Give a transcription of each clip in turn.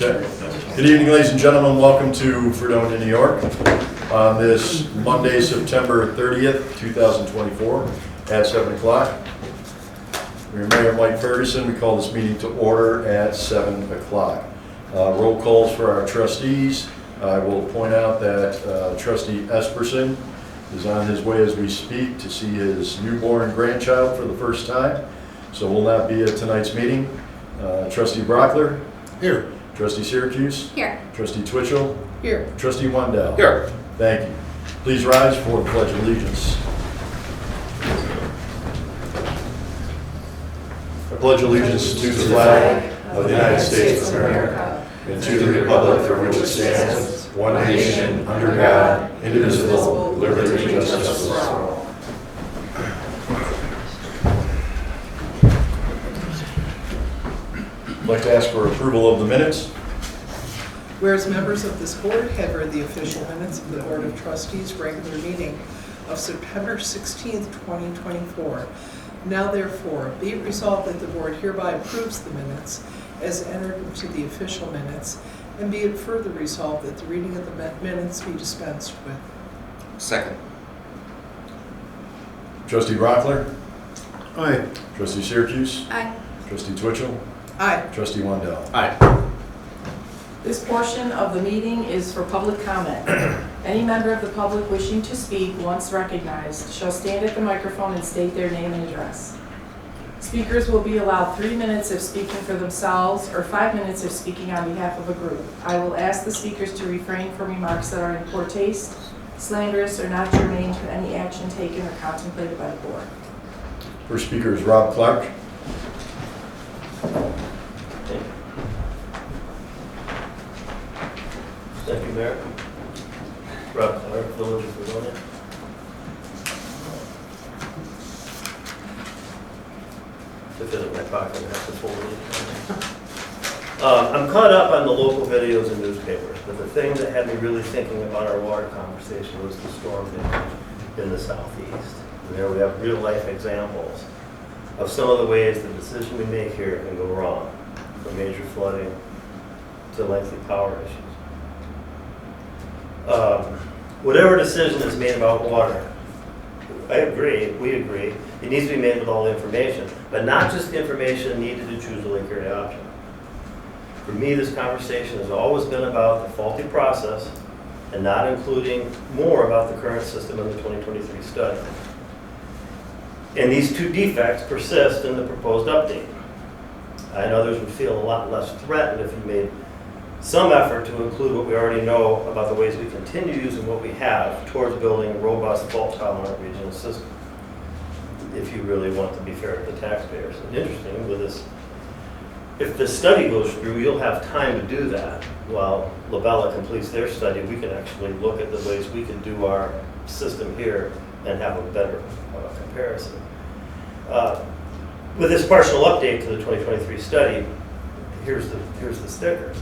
Okay. Good evening, ladies and gentlemen. Welcome to Fredonia, New York on this Monday, September 30th, 2024 at 7 o'clock. We're Mayor Mike Ferguson. We call this meeting to order at 7 o'clock. Roll calls for our trustees. I will point out that Trustee Esperson is on his way as we speak to see his newborn grandchild for the first time, so will not be at tonight's meeting. Trustee Brockler? Here. Trustee Syracuse? Here. Trustee Twitchell? Here. Trustee Wendell? Here. Thank you. Please rise for the Pledge of Allegiance. I pledge allegiance to the flag of the United States of America and to the republic for which it stands, one nation, under God, indivisible, with liberty and justice for all. I'd like to ask for approval of the minutes. Whereas members of this board have read the official minutes of the Board of Trustees regular meeting of September 16th, 2024. Now therefore, be it resolved that the board hereby approves the minutes as entered into the official minutes, and be it further resolved that the reading of the minutes be dispensed with. Second. Trustee Brockler? Aye. Trustee Syracuse? Aye. Trustee Twitchell? Aye. Trustee Wendell? Aye. This portion of the meeting is for public comment. Any member of the public wishing to speak, once recognized, shall stand at the microphone and state their name and address. Speakers will be allowed 3 minutes if speaking for themselves or 5 minutes if speaking on behalf of a group. I will ask the speakers to refrain from remarks that are in poor taste, slanderous, or not germane to any action taken or contemplated by the board. First speaker is Rob Clark. Thank you, Mayor. Rob Clark, Village of Fredonia. If it's in my pocket, I have to fold it. I'm caught up on the local videos and newspapers, but the thing that had me really thinking about our water conversation was the storm damage in the southeast. And there we have real life examples of some of the ways the decision we make here can go wrong, from major flooding to lengthy power issues. Whatever decision is made about water, I agree, we agree, it needs to be made with all the information, but not just the information needed to choose a Lake Erie option. For me, this conversation has always been about the faulty process and not including more about the current system in the 2023 study. And these two defects persist in the proposed update. I know others would feel a lot less threatened if you made some effort to include what we already know about the ways we continue using what we have towards building a robust, fault-tolerant regional system, if you really want to be fair to the taxpayers. And interesting, with this, if the study goes through, you'll have time to do that. While Labella completes their study, we can actually look at the ways we can do our system here and have a better comparison. With this partial update to the 2023 study, here's the sticker.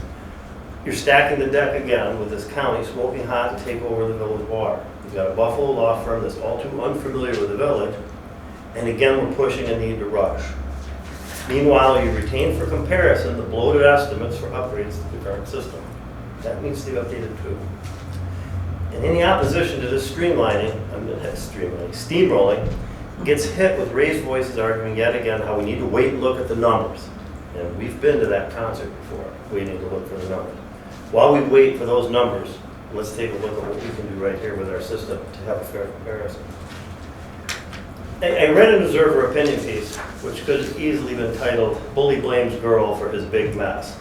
You're stacking the deck again with this county smoking hot to take over the village water. You've got a Buffalo law firm that's all too unfamiliar with the village, and again we're pushing a need to rush. Meanwhile, you retain for comparison the bloated estimates for upgrades to the current system. That needs to be updated too. And any opposition to this steamrolling gets hit with raised voices arguing yet again how we need to wait and look at the numbers. And we've been to that concert before, waiting to look for the numbers. While we wait for those numbers, let's take a look at what we can do right here with our system to have a fair comparison. I read an Observer opinion piece, which could have easily been titled, "Bully Blames Girl for His Big Mess."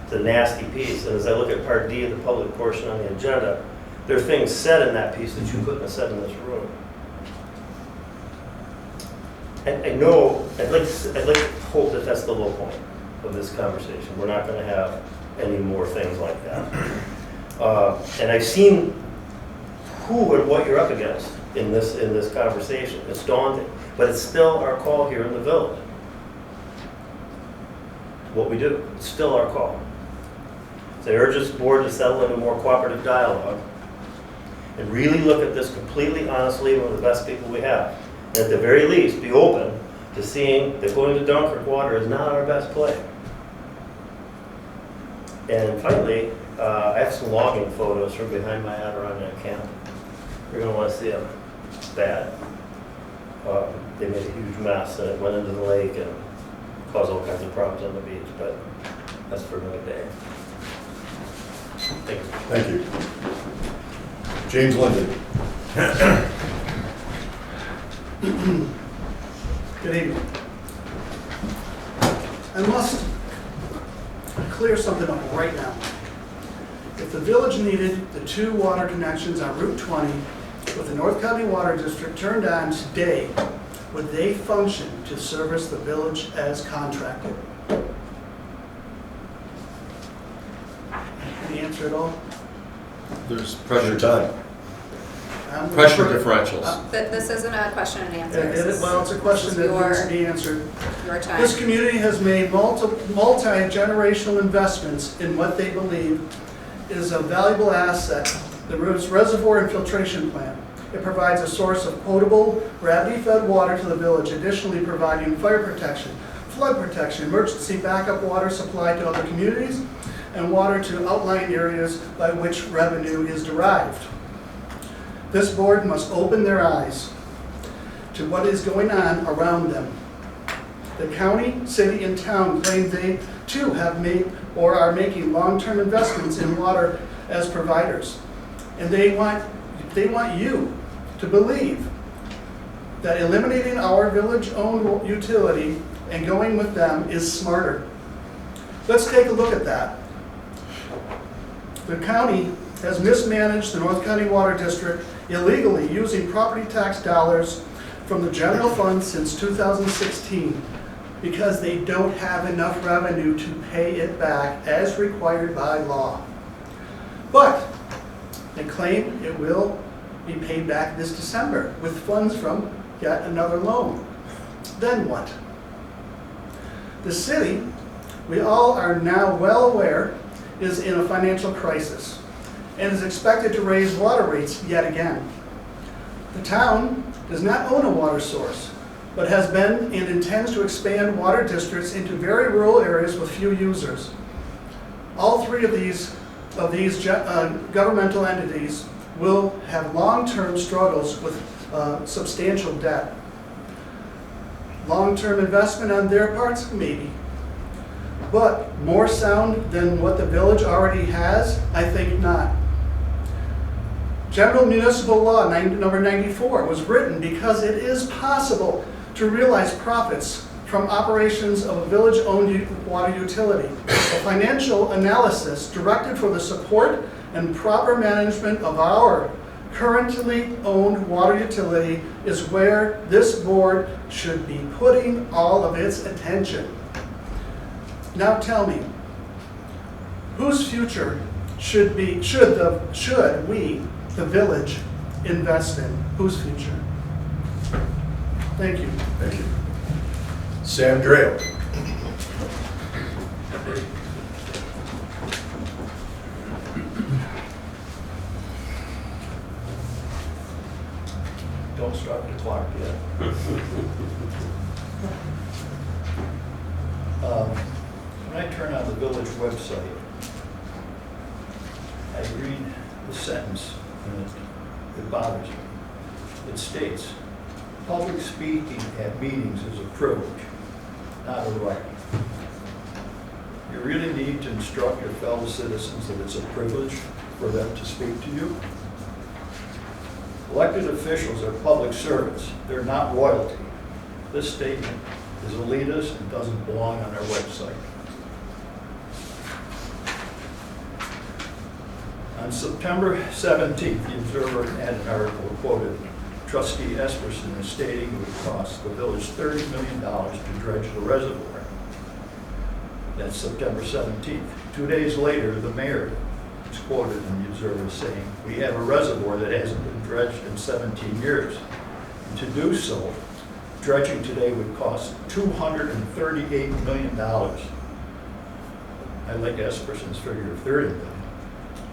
It's a nasty piece, and as I look at Part D of the public portion on the agenda, there are things said in that piece that you couldn't have said in this room. I know, I'd like to hope that that's the low point of this conversation. We're not going to have any more things like that. And I've seen who and what you're up against in this conversation. It's daunting, but it's still our call here in the village. What we do, it's still our call. So I urge this board to settle into more cooperative dialogue and really look at this completely honestly with the best people we have. And at the very least, be open to seeing that going to Dunkirk water is not our best play. And finally, I have some logging photos from behind my Adirondack camp. You're gonna wanna see them. Bad. They made a huge mess and it went into the lake and caused all kinds of problems on the beach, but that's for another day. Thank you. Thank you. James Linden. Good evening. I must clear something up right now. If the village needed the 2 water connections on Route 20 with the North County Water District turned on today, would they function to service the village as contracted? Any answer at all? There's Your pressure time. pressure differentials. This isn't a question and answer. Well, it's a question that needs to be answered. Your time. This community has made multi-generational investments in what they believe is a valuable asset, the reservoir infiltration plant. It provides a source of potable, gravity-fed water to the village, additionally providing fire protection, flood protection, emergency backup water supply to other communities, and water to outlying areas by which revenue is derived. This board must open their eyes to what is going on around them. The county, city, and town claim they too have made or are making long-term investments in water as providers. And they want you to believe that eliminating our village-owned utility and going with them is smarter. Let's take a look at that. The county has mismanaged the North County Water District illegally using property tax dollars from the general fund since 2016 because they don't have enough revenue to pay it back as required by law. But they claim it will be paid back this December with funds from yet another loan. Then what? The city, we all are now well aware, is in a financial crisis and is expected to raise water rates yet again. The town does not own a water source, but has been and intends to expand water districts into very rural areas with few users. All 3 of these governmental entities will have long-term struggles with substantial debt. Long-term investment on their parts? Maybe. But more sound than what the village already has? I think not. General Municipal Law number 94 was written because it is possible to realize profits from operations of a village-owned water utility. A financial analysis directed for the support and proper management of our currently owned water utility is where this board should be putting all of its attention. Now tell me, whose future should we, the village, invest in? Whose future? Thank you. Thank you. Sam Drayle. Don't start the clock yet. When I turn on the village website, I read the sentence and it bothers me. It states, public speaking at meetings is a privilege, not a right. You really need to instruct your fellow citizens that it's a privilege for them to speak to you. Elected officials are public servants. They're not royalty. This statement is elitist and doesn't belong on our website. On September 17th, the Observer had an article quoted Trustee Esperson as stating it would cost the village $30 million to dredge the reservoir. That's September 17th. 2 days later, the mayor is quoted in the Observer saying, we have a reservoir that hasn't been dredged in 17 years. And to do so, dredging today would cost $238 million. I like Esperson's figure of 30 million.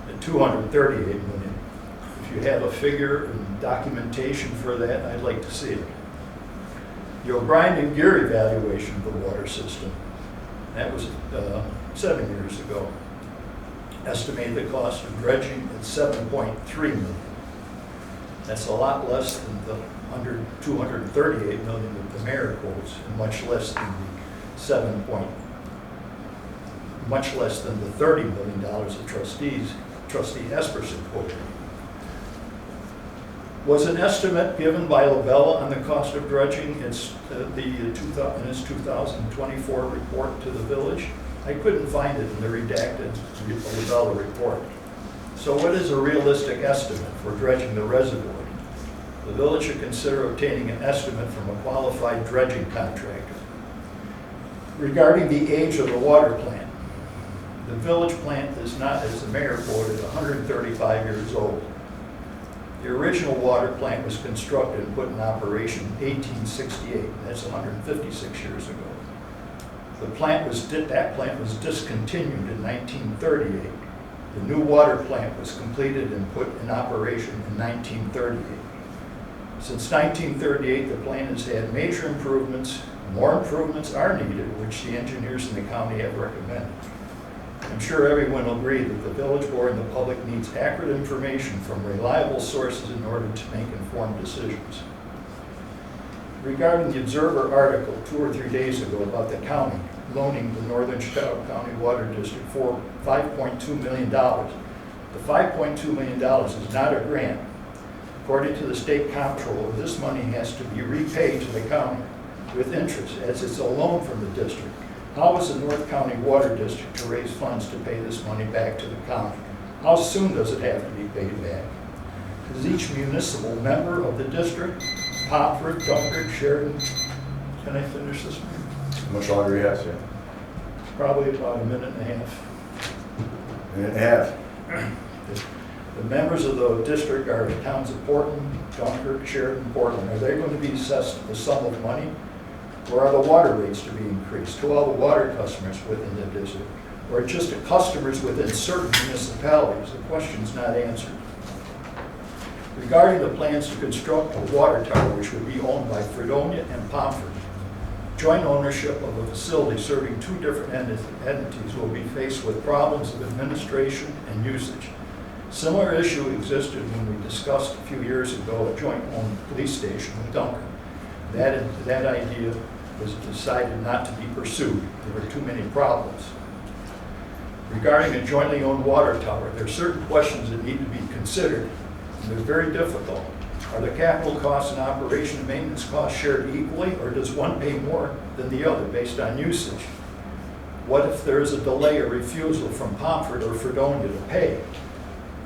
At 238 million. If you have a figure and documentation for that, I'd like to see it. The O'Brien and Geary evaluation of the water system. That was 7 years ago. estimated the cost of dredging at $7.3 million. That's a lot less than the $238 million that the mayor quotes, and much less than the $30 million that Trustee Esperson quoted. Was an estimate given by Lavella on the cost of dredging in its 2024 report to the village? I couldn't find it in the redacted Lavella report. So what is a realistic estimate for dredging the reservoir? The village should consider obtaining an estimate from a qualified dredging contractor. Regarding the age of the water plant, the village plant is not, as the mayor quoted, 135 years old. The original water plant was constructed and put in operation in 1868. That's 156 years ago. That plant was discontinued in 1938. The new water plant was completed and put in operation in 1938. Since 1938, the plant has had major improvements. More improvements are needed, which the engineers in the county have recommended. I'm sure everyone will agree that the village board and the public needs accurate information from reliable sources in order to make informed decisions. Regarding the Observer article 2 or 3 days ago about the county loaning the Northern Chicago County Water District for $5.2 million, the $5.2 million is not a grant. According to the state comptroller, this money has to be repaid to the county with interest, as it's a loan from the district. How is the North County Water District to raise funds to pay this money back to the county? How soon does it have to be paid back? Is each municipal member of the district, Popford, Dunkirk, Sheridan, can I finish this one? How much longer you have, sir? Probably about a minute and a half. Minute and a half. The members of the district are the towns of Portland, Dunkirk, Sheridan, Portland. Are they going to be assessed a sum of money? Or are the water rates to be increased to all the water customers within the district? Or just to customers within certain municipalities? The question's not answered. Regarding the plans to construct a water tower which would be owned by Fredonia and Pomfret, joint ownership of a facility serving two different entities will be faced with problems of administration and usage. Similar issue existed when we discussed a few years ago a joint-owned police station with Duncan. That idea was decided not to be pursued. There were too many problems. Regarding a jointly owned water tower, there are certain questions that need to be considered, and they're very difficult. Are the capital costs and operation and maintenance costs shared equally, or does one pay more than the other based on usage? What if there is a delay or refusal from Pomfret or Fredonia to pay?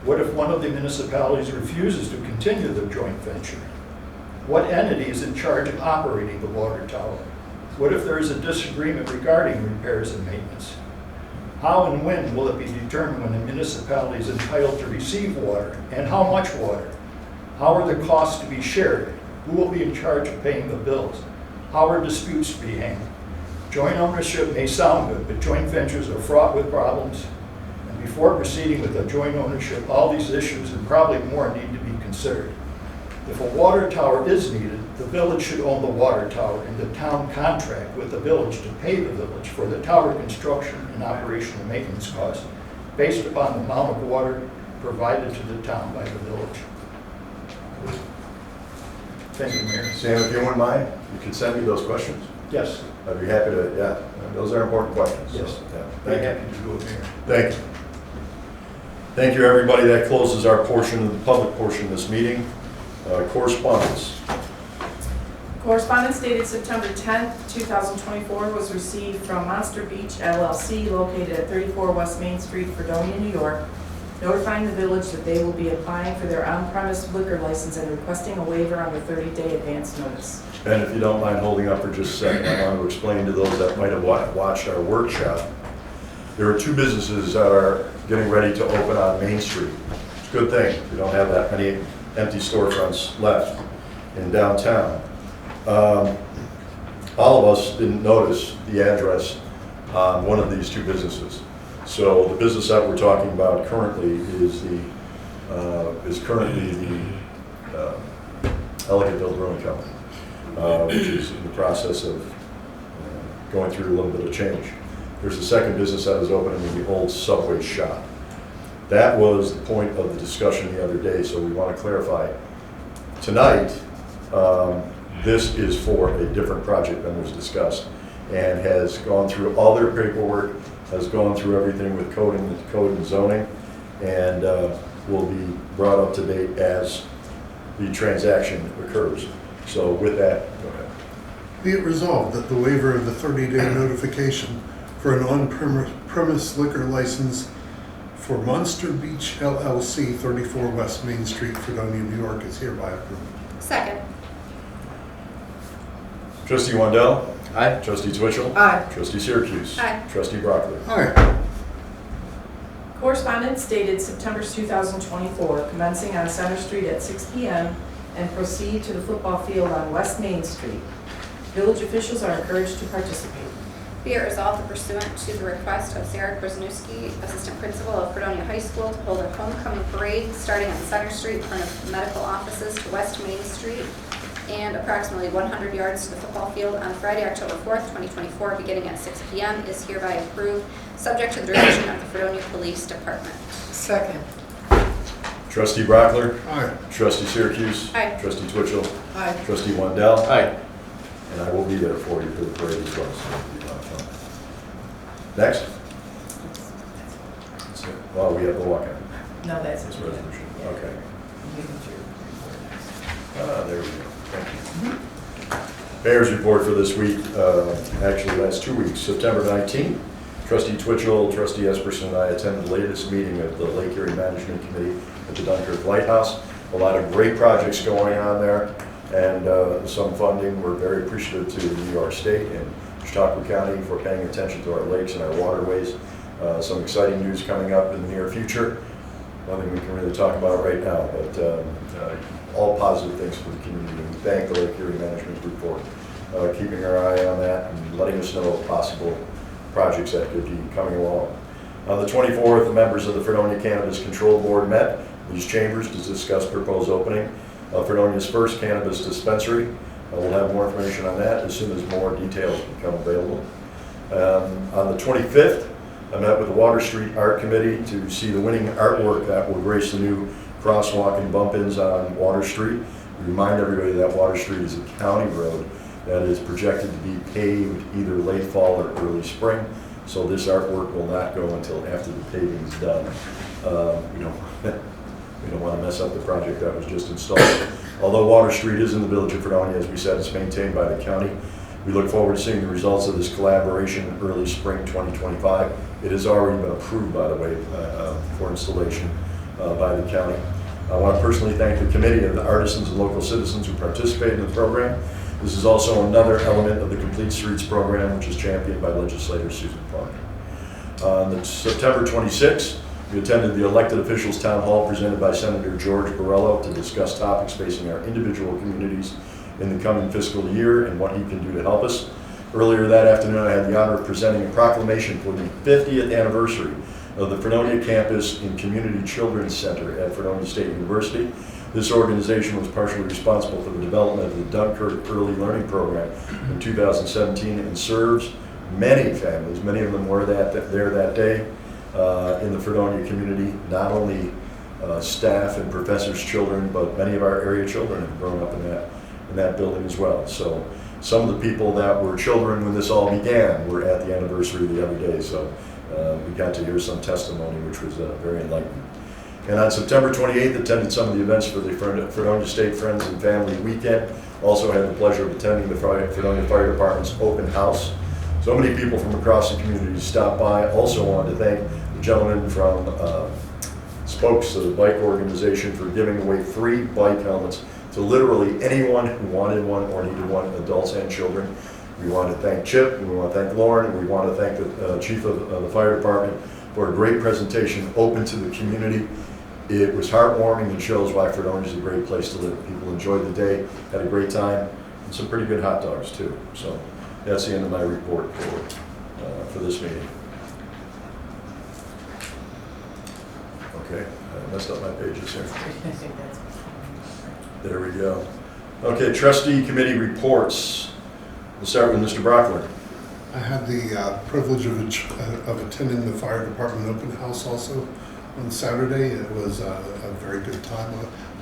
What if one of the municipalities refuses to continue the joint venture? What entity is in charge of operating the water tower? What if there is a disagreement regarding repairs and maintenance? How and when will it be determined when a municipality is entitled to receive water, and how much water? How are the costs to be shared? Who will be in charge of paying the bills? How are disputes to be handled? Joint ownership may sound good, but joint ventures are fraught with problems. And before proceeding with a joint ownership, all these issues and probably more need to be considered. If a water tower is needed, the village should own the water tower and the town contract with the village to pay the village for the tower construction and operation and maintenance costs based upon the amount of water provided to the town by the village. Thank you, Mayor. Sam, if you wouldn't mind, you could send me those questions. Yes, I'd be happy to, yeah, those are important questions. so, Yes. yeah. very Thank you. happy to do it, Mayor. Thank you. Thank you, everybody. That closes our portion of the public portion of this meeting. Correspondence. Correspondence dated September 10th, 2024 was received from Monster Beach LLC located at 34 West Main Street, Fredonia, New York, notifying the village that they will be applying for their on-premise liquor license and requesting a waiver on the 30-day advance notice. And if you don't mind holding up for just a second, I want to explain to those that might have watched our workshop. There are two businesses that are getting ready to open on Main Street. It's a good thing. We don't have that many empty storefronts left in downtown. All of us didn't notice the address on one of these two businesses. So the business that we're talking about currently is currently the Ellicottville Brewing Company, which is in the process of going through a little bit of change. There's a second business that is opening in the old Subway shop. That was the point of the discussion the other day, so we want to clarify. Tonight, this is for a different project than was discussed, and has gone through all their paperwork, has gone through everything with code and zoning, and will be brought up to date as the transaction occurs. So with that, go ahead. Be it resolved that the waiver of the 30-day notification for an on-premise liquor license for Monster Beach LLC, 34 West Main Street, Fredonia, New York, is hereby approved. Second. Trustee Wendell. Aye. Trustee Twitchell. Aye. Trustee Syracuse. Aye. Trustee Broccoli. Aye. Correspondence dated September 2024, commencing on Center Street at 6 p.m. and proceed to the football field on West Main Street. Village officials are encouraged to participate. Be it resolved that pursuant to the request of Sarah Krasniewski, Assistant Principal of Fredonia High School, to hold a homecoming parade starting on Center Street in front of medical offices to West Main Street and approximately 100 yards to the football field on Friday, October 4th, 2024, beginning at 6 p.m. is hereby approved, subject to the direction of the Fredonia Police Department. Second. Trustee Brockler. Aye. Trustee Syracuse. Aye. Trustee Twitchell. Aye. Trustee Wendell. Aye. And I will be there for you for the parade as well. So it'll be a lot of fun. Next. That's it. Well, we have the walkout. No, that's This it. resolution. Yeah. Okay. You can do your report next. There we go. Thank you. Mayor's report for this week, actually last 2 weeks, September 19th. Trustee Twitchell, Trustee Esperson, and I attended the latest meeting of the Lake Erie Management Committee at the Dunkirk Lighthouse. A lot of great projects going on there, and some funding. We're very appreciative to New York State and Chautauqua County for paying attention to our lakes and our waterways. Some exciting news coming up in the near future. Nothing we can really talk about right now, but all positive things for the community. And we thank the Lake Erie Management Group for keeping our eye on that and letting us know of possible projects that could be coming along. On the 24th, the members of the Fredonia Cannabis Control Board met in these chambers to discuss proposed opening of Fredonia's first cannabis dispensary. We'll have more information on that as soon as more details become available. On the 25th, I met with the Water Street Art Committee to see the winning artwork that will grace the new crosswalk and bump-ins on Water Street. We remind everybody that Water Street is a county road that is projected to be paved either late fall or early spring. So this artwork will not go until after the paving is done. We don't want to mess up the project that was just installed. Although Water Street is in the village of Fredonia, as we said, it's maintained by the county. We look forward to seeing the results of this collaboration in early spring 2025. It has already been approved, by the way, for installation by the county. I want to personally thank the committee and the artisans and local citizens who participated in the program. This is also another element of the Complete Streets program, which is championed by legislator Susan Parker. On September 26th, we attended the elected officials town hall presented by Senator George Borrello to discuss topics facing our individual communities in the coming fiscal year and what he can do to help us. Earlier that afternoon, I had the honor of presenting a proclamation for the 50th anniversary of the Fredonia Campus and Community Children's Center at Fredonia State University. This organization was partially responsible for the development of the Dunkirk Early Learning Program in 2017 and serves many families. Many of them were there that day in the Fredonia community, not only staff and professors' children, but many of our area children have grown up in that building as well. So some of the people that were children when this all began were at the anniversary the other day. So we got to hear some testimony, which was very enlightening. And on September 28th, attended some of the events for the Fredonia State Friends and Family Weekend. Also had the pleasure of attending the Fredonia Fire Department's open house. So many people from across the community stopped by. Also wanted to thank the gentleman from Spokes, the bike organization, for giving away free bike helmets to literally anyone who wanted one or needed one, adults and children. We want to thank Chip, we want to thank Lauren, and we want to thank the chief of the fire department for a great presentation open to the community. It was heartwarming and shows why Fredonia is a great place to live. People enjoyed the day, had a great time, and some pretty good hot dogs too. So that's the end of my report for this meeting. Okay, I messed up my pages here. There we go. Okay, trustee committee reports. We'll start with Mr. Brockler. I had the privilege of attending the fire department open house also on Saturday. It was a very good time.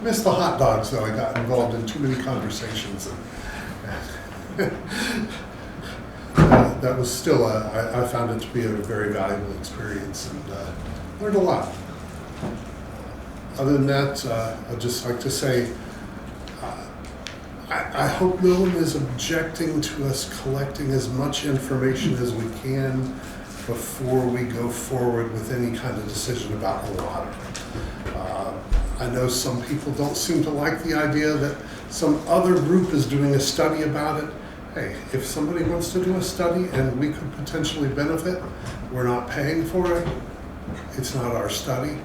I missed the hot dogs, though. I got involved in too many conversations. And that was still, I found it to be a very valuable experience and learned a lot. Other than that, I'd just like to say, I hope no one is objecting to us collecting as much information as we can before we go forward with any kind of decision about the water. I know some people don't seem to like the idea that some other group is doing a study about it. Hey, if somebody wants to do a study and we could potentially benefit, we're not paying for it, it's not our study.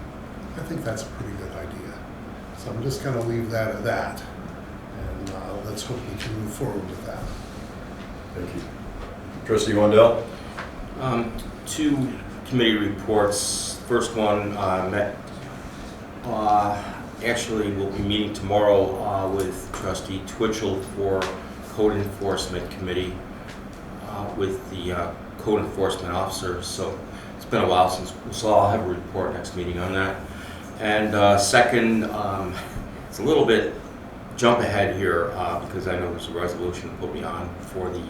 I think that's a pretty good idea. So I'm just gonna leave that at that. And let's hope we can move forward with that. Thank you. Trustee Wendell? Two committee reports. First one met, actually we'll be meeting tomorrow with Trustee Twitchell for Code Enforcement Committee with the Code Enforcement Officer. So it's been a while since, so I'll have a report next meeting on that. And second, it's a little bit jump ahead here because I know there's a resolution to put me on for the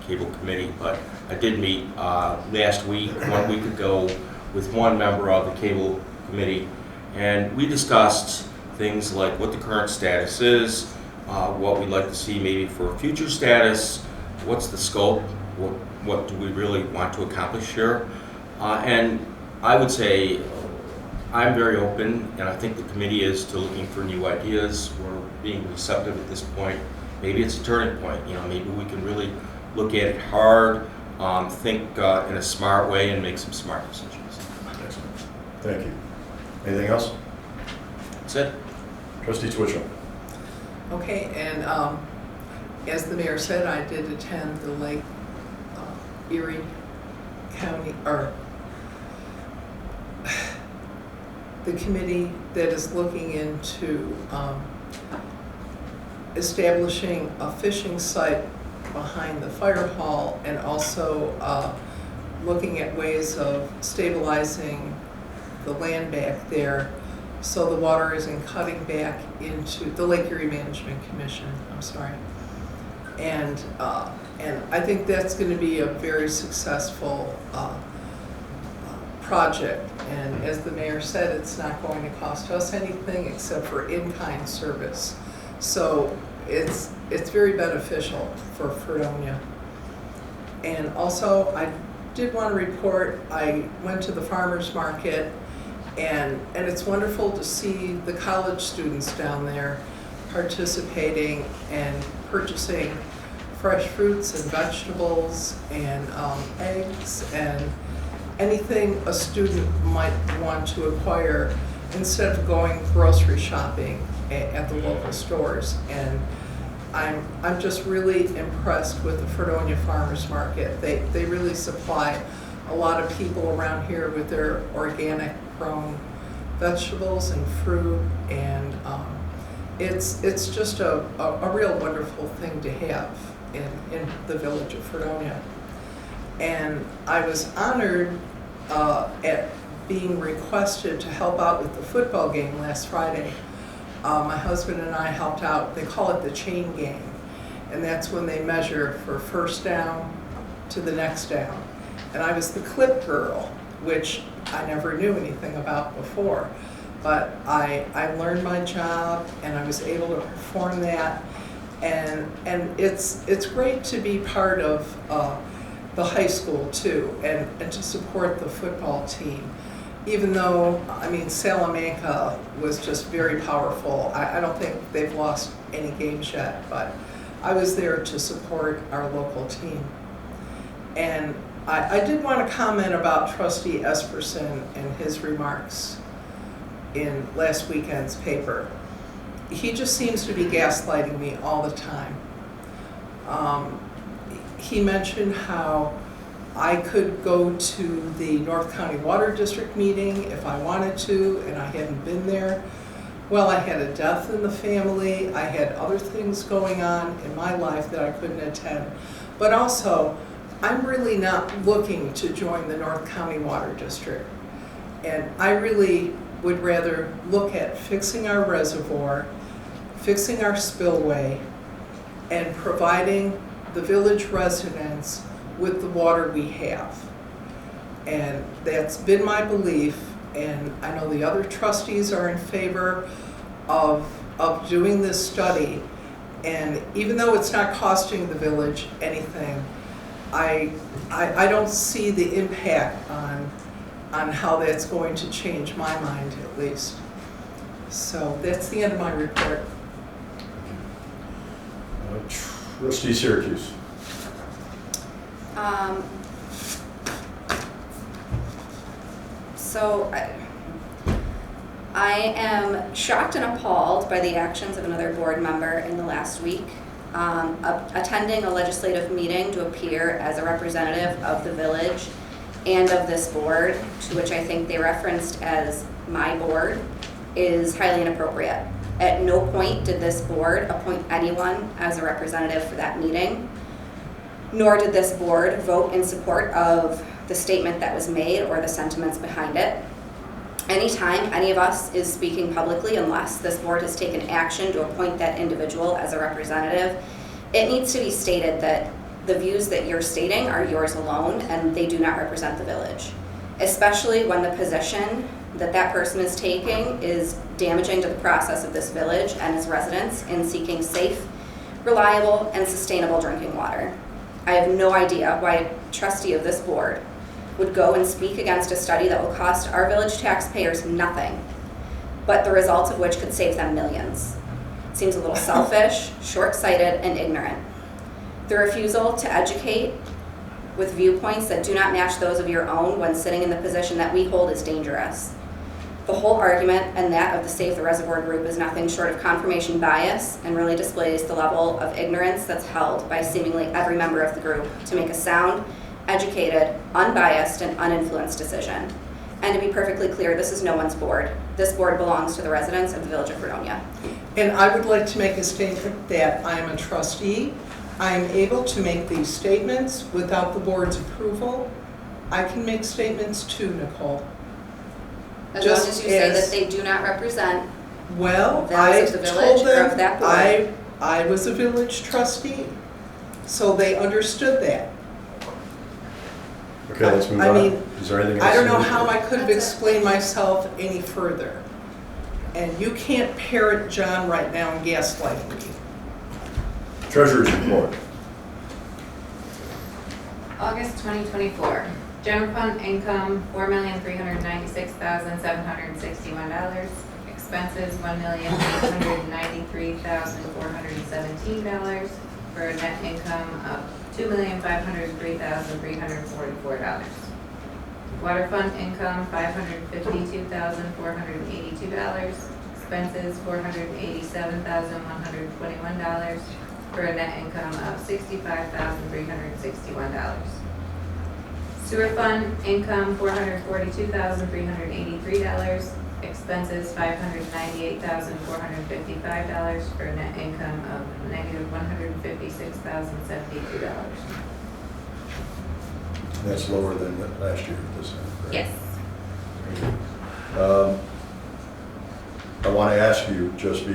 Cable Committee, but I did meet last week, 1 week ago, with one member of the Cable Committee, and we discussed things like what the current status is, what we'd like to see maybe for future status, what's the scope, what do we really want to accomplish here, and I would say I'm very open, and I think the committee is, to looking for new ideas. We're being receptive at this point. Maybe it's a turning point. You know, maybe we can really look at it hard, think in a smart way, and make some smart decisions. Excellent. Thank you. Anything else? That's it. Trustee Twitchell? Okay, and as the mayor said, I did attend the Lake Erie County, or the committee that is looking into establishing a fishing site behind the fire hall, and also looking at ways of stabilizing the land back there so the water isn't cutting back into the Lake Erie Management Commission, I'm sorry. And I think that's going to be a very successful project. And as the mayor said, it's not going to cost us anything except for in-kind service. So it's very beneficial for Fredonia. And also, I did want to report, I went to the farmer's market, and it's wonderful to see the college students down there participating and purchasing fresh fruits and vegetables and eggs and anything a student might want to acquire instead of going grocery shopping at the local stores. And I'm just really impressed with the Fredonia Farmers Market. They really supply a lot of people around here with their organic grown vegetables and fruit, and it's just a real wonderful thing to have in the village of Fredonia. And I was honored at being requested to help out with the football game last Friday. My husband and I helped out. They call it the chain game, and that's when they measure for first down to the next down. And I was the clip girl, which I never knew anything about before, but I learned my job and I was able to perform that. And it's great to be part of the high school too, and to support the football team. Even though, I mean, Salamanca was just very powerful. I don't think they've lost any games yet, but I was there to support our local team. And I did want to comment about Trustee Esperson and his remarks in last weekend's paper. He just seems to be gaslighting me all the time. He mentioned how I could go to the North County Water District meeting if I wanted to, and I hadn't been there. Well, I had a death in the family. I had other things going on in my life that I couldn't attend. But also, I'm really not looking to join the North County Water District. And I really would rather look at fixing our reservoir, fixing our spillway, and providing the village residents with the water we have. And that's been my belief, and I know the other trustees are in favor of doing this study. And even though it's not costing the village anything, I don't see the impact on how that's going to change my mind, at least. So that's the end of my report. Trustee Syracuse. So I am shocked and appalled by the actions of another board member in the last week, attending a legislative meeting to appear as a representative of the village and of this board, to which I think they referenced as my board, is highly inappropriate. At no point did this board appoint anyone as a representative for that meeting, nor did this board vote in support of the statement that was made or the sentiments behind it. Anytime any of us is speaking publicly, unless this board has taken action to appoint that individual as a representative, it needs to be stated that the views that you're stating are yours alone and they do not represent the village, especially when the position that that person is taking is damaging to the process of this village and its residents in seeking safe, reliable, and sustainable drinking water. I have no idea why a trustee of this board would go and speak against a study that will cost our village taxpayers nothing, but the results of which could save them millions. It seems a little selfish, short-sighted, and ignorant. The refusal to educate with viewpoints that do not match those of your own when sitting in the position that we hold is dangerous. The whole argument and that of the Save the Reservoir group is nothing short of confirmation bias and really displays the level of ignorance that's held by seemingly every member of the group to make a sound, educated, unbiased, and uninfluenced decision. And to be perfectly clear, this is no one's board. This board belongs to the residents of the village of Fredonia. And I would like to make a statement that I am a trustee. I am able to make these statements without the board's approval. I can make statements too, Nicole. As long as you say that they do not represent Well, those I of the village told or of that them board. I was a village trustee, so they understood that. Okay, let's move I on. mean, Is there anything else? I don't you know need? how I could have explained myself any further. And you can't parrot John right now and gaslight me. Treasurer's report. August 2024, general fund income $4,396,761, expenses $1,893,417, for a net income of $2,503,344. Water fund income $552,482, expenses $487,121, for a net income of $65,361. Sewer fund income $442,383, expenses $598,455, for a net income of -$156,072. That's lower than last year at this time, correct? Yes. I want to ask you, just be,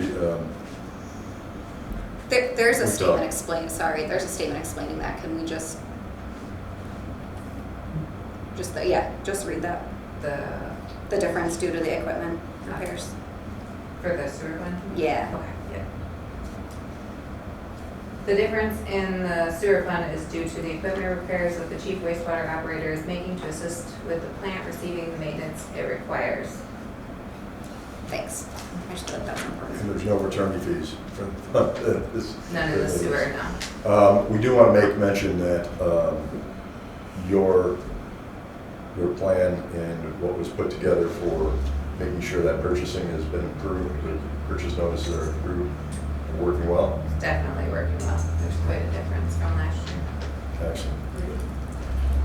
There's a What's statement up? there's a statement explaining that. Can we just read that? The difference due to the equipment repairs. For the sewer fund? Yeah. Okay, yeah. The difference in the sewer fund is due to the equipment repairs that the chief wastewater operator is making to assist with the plant receiving the maintenance it requires. Thanks. I just thought that was important. and there's no attorney fees for this. None in the sewer, no. We do want to make mention that your plan and what was put together for making sure that purchasing has been approved, the purchase notices are approved, and working well. It's definitely working well. There's quite a difference from last year. Excellent.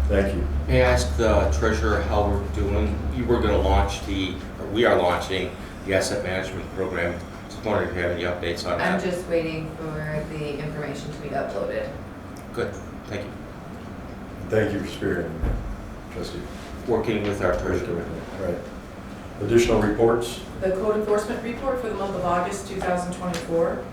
Thank you. May I ask the treasurer how we're doing? We are launching the asset management program. Just wondering if you have any updates on I'm that. just waiting for the information to be uploaded. Good, thank you. Thank you for spearheading that, Trustee. Working with our treasurer. Right. Additional reports? The code enforcement report for the month of August 2024.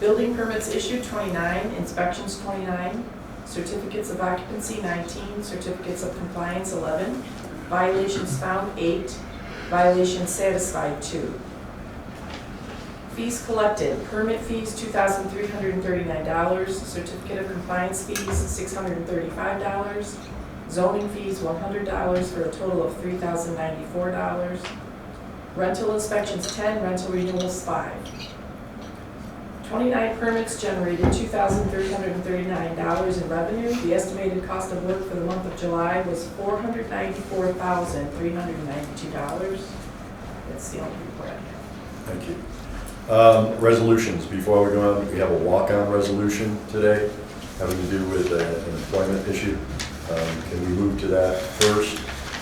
Building permits issued 29, inspections 29, certificates of occupancy 19, certificates of compliance 11, violations found 8, violations satisfied 2. Fees collected, permit fees $2,339, certificate of compliance fees $635, zoning fees $100 for a total of $3,094, rental inspections 10, rental renewals 5. 29 permits generated $2,339 in revenue. The estimated cost of work for the month of July was $494,392. That's the only report I have. Thank you. Resolutions, before we go on, we have a walk-on resolution today having to do with an employment issue. Can we move to that first,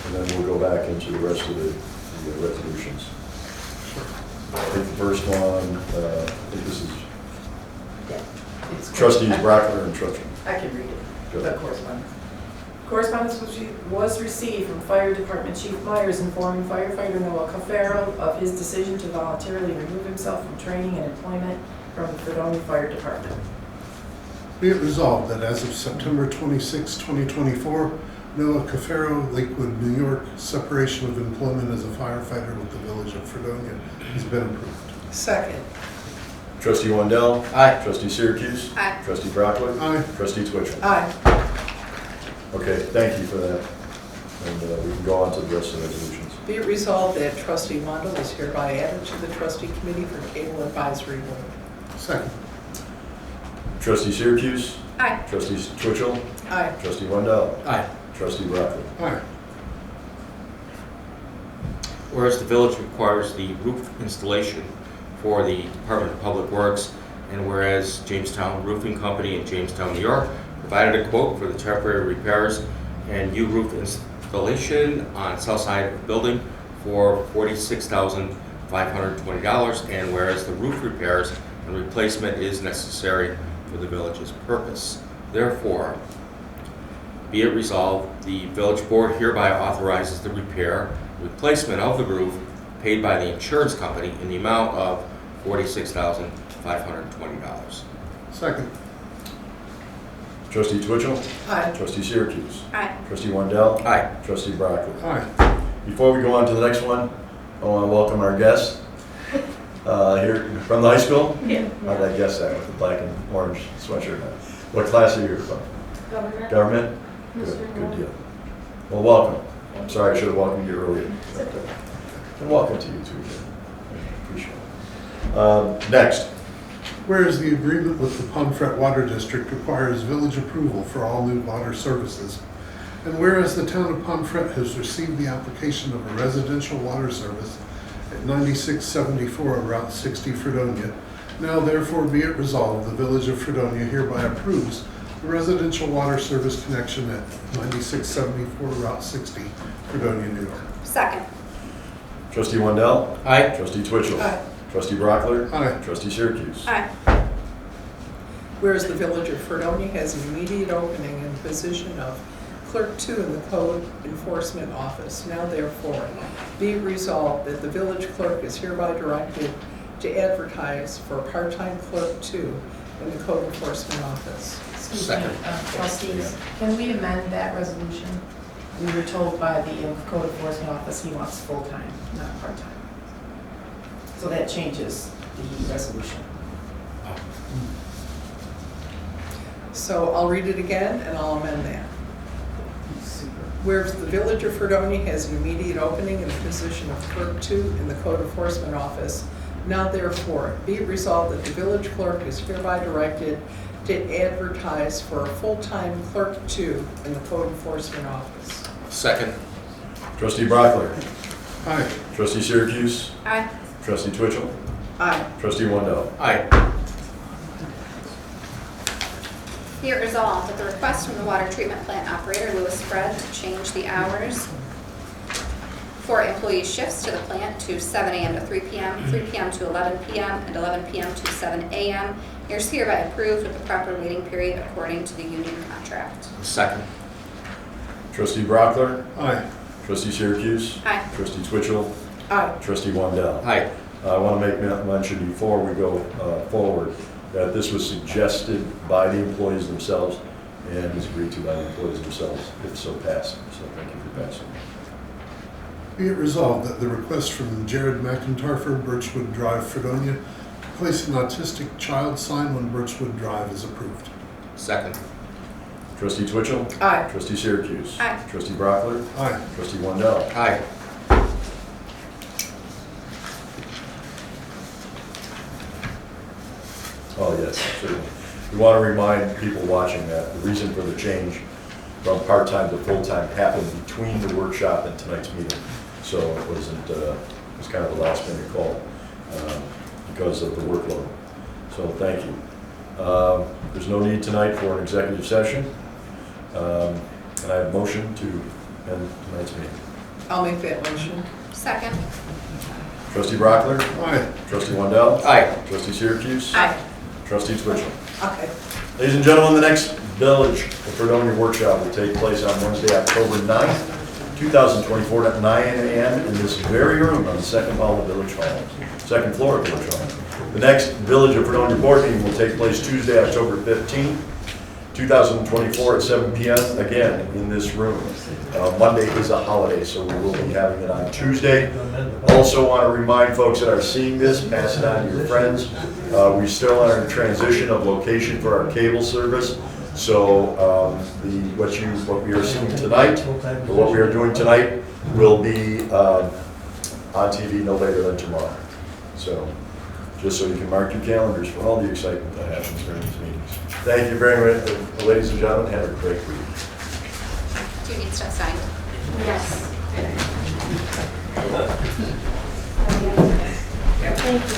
and then we'll go back into the rest of the resolutions? I think the first one, I think this is It's Trustees Brockler and Trustee. I can read it. Go The ahead. correspondence. Correspondence was received from Fire Department Chief Myers informing firefighter Noah Cafaro of his decision to voluntarily remove himself from training and employment from the Fredonia Fire Department. Be it resolved that as of September 26, 2024, Noah Cafaro, Lakewood, New York, separation of employment as a firefighter with the Village of Fredonia has been approved. Second. Trustee Wendell. Aye. Trustee Syracuse. Aye. Trustee Brockler. Aye. Trustee Twitchell. Aye. Okay, thank you for that. And we can go on to the rest of the resolutions. Be it resolved that Trustee Wendell is hereby added to the Trustee Committee for Cable Advisory Board. Second. Trustee Syracuse. Aye. Trustee Twitchell. Aye. Trustee Wendell. Aye. Trustee Brockler. Aye. Whereas the village requires the roof installation for the Department of Public Works, and whereas Jamestown Roofing Company in Jamestown, New York, provided a quote for the temporary repairs and new roof installation on south side of the building for $46,520, and whereas the roof repairs and replacement is necessary for the village's purpose. Therefore, be it resolved, the village board hereby authorizes the repair, replacement of the roof paid by the insurance company in the amount of $46,520. Second. Trustee Twitchell. Aye. Trustee Syracuse. Aye. Trustee Wendell. Aye. Trustee Brockler. Aye. Before we go on to the next one, I want to welcome our guest here from the high school. Yeah. How did I guess that with the black and orange sweatshirt on? What class are you from? Government. Government? Good, good deal. Well, welcome. I'm sorry I should have welcomed you earlier. And welcome to you too, Jim. Appreciate it. Next. Whereas the agreement with the Pomfret Water District requires village approval for all new water services, and whereas the town of Pomfret has received the application of a residential water service at 9674 Route 60 Fredonia, now therefore be it resolved, the Village of Fredonia hereby approves the residential water service connection at 9674 Route 60 Fredonia, New York. Second. Trustee Wendell. Aye. Trustee Twitchell. Aye. Trustee Brockler. Aye. Trustee Syracuse. Aye. Whereas the Village of Fredonia has an immediate opening in the position of Clerk 2 in the Code Enforcement Office. Now therefore, be it resolved that the village clerk is hereby directed to advertise for part-time Clerk 2 in the Code Enforcement Office. Excuse me, Second. trustees, can we amend that resolution? We were told by the code enforcement office he wants full-time, not part-time. So that changes the resolution. So I'll read it again and I'll amend that. Super. Whereas the Village of Fredonia has an immediate opening in the position of Clerk 2 in the Code Enforcement Office, now therefore be it resolved that the village clerk is hereby directed to advertise for a full-time Clerk 2 in the Code Enforcement Office. Second. Trustee Brockler. Aye. Trustee Syracuse. Aye. Trustee Twitchell. Aye. Trustee Wendell. Aye. Be it resolved that the request from the water treatment plant operator, Louis Fred, to change the hours for employee shifts to the plant to 7 a.m. to 3 p.m., 3 p.m. to 11 p.m., and 11 p.m. to 7 a.m. is hereby approved with the proper waiting period according to the union contract. Second. Trustee Brockler. Aye. Trustee Syracuse. Aye. Trustee Twitchell. Aye. Trustee Wendell. Aye. I want to make mention before we go forward that this was suggested by the employees themselves and is agreed to by the employees themselves, if so passed. So thank you for passing. Be it resolved that the request from Jared McIntarfer, Birchwood Drive, Fredonia, to place an autistic child sign on Birchwood Drive is approved. Second. Trustee Twitchell. Aye. Trustee Syracuse. Aye. Trustee Brockler. Aye. Trustee Wendell. Aye. Oh, yes, certainly. We want to remind people watching that the reason for the change from part-time to full-time happened between the workshop and tonight's meeting. So it wasn't, it was kind of a last-minute call because of the workload. So thank you. There's no need tonight for an executive session. And I have a motion to end tonight's meeting. I'll make that motion. Second. Trustee Brockler. Aye. Trustee Wendell. Aye. Trustee Syracuse. Aye. Trustee Twitchell. Okay. Ladies and gentlemen, the next Village of Fredonia workshop will take place on Wednesday, October 9th, 2024 at 9 a.m. in this very room on the second hall of Village Hall, second floor of Village Hall. The next Village of Fredonia board meeting will take place Tuesday, October 15th, 2024 at 7 p.m. again in this room. Monday is a holiday, so we will be having it on Tuesday. Also want to remind folks that are seeing this, pass it on to your friends. We still are in transition of location for our cable service. So what we are seeing tonight, or what we are doing tonight, will be on TV no later than tomorrow. So just so you can mark your calendars for all the excitement that happens during these meetings. Thank you very much, ladies and gentlemen. Have a great week. Do you need stuff signed? Yes. Thank you.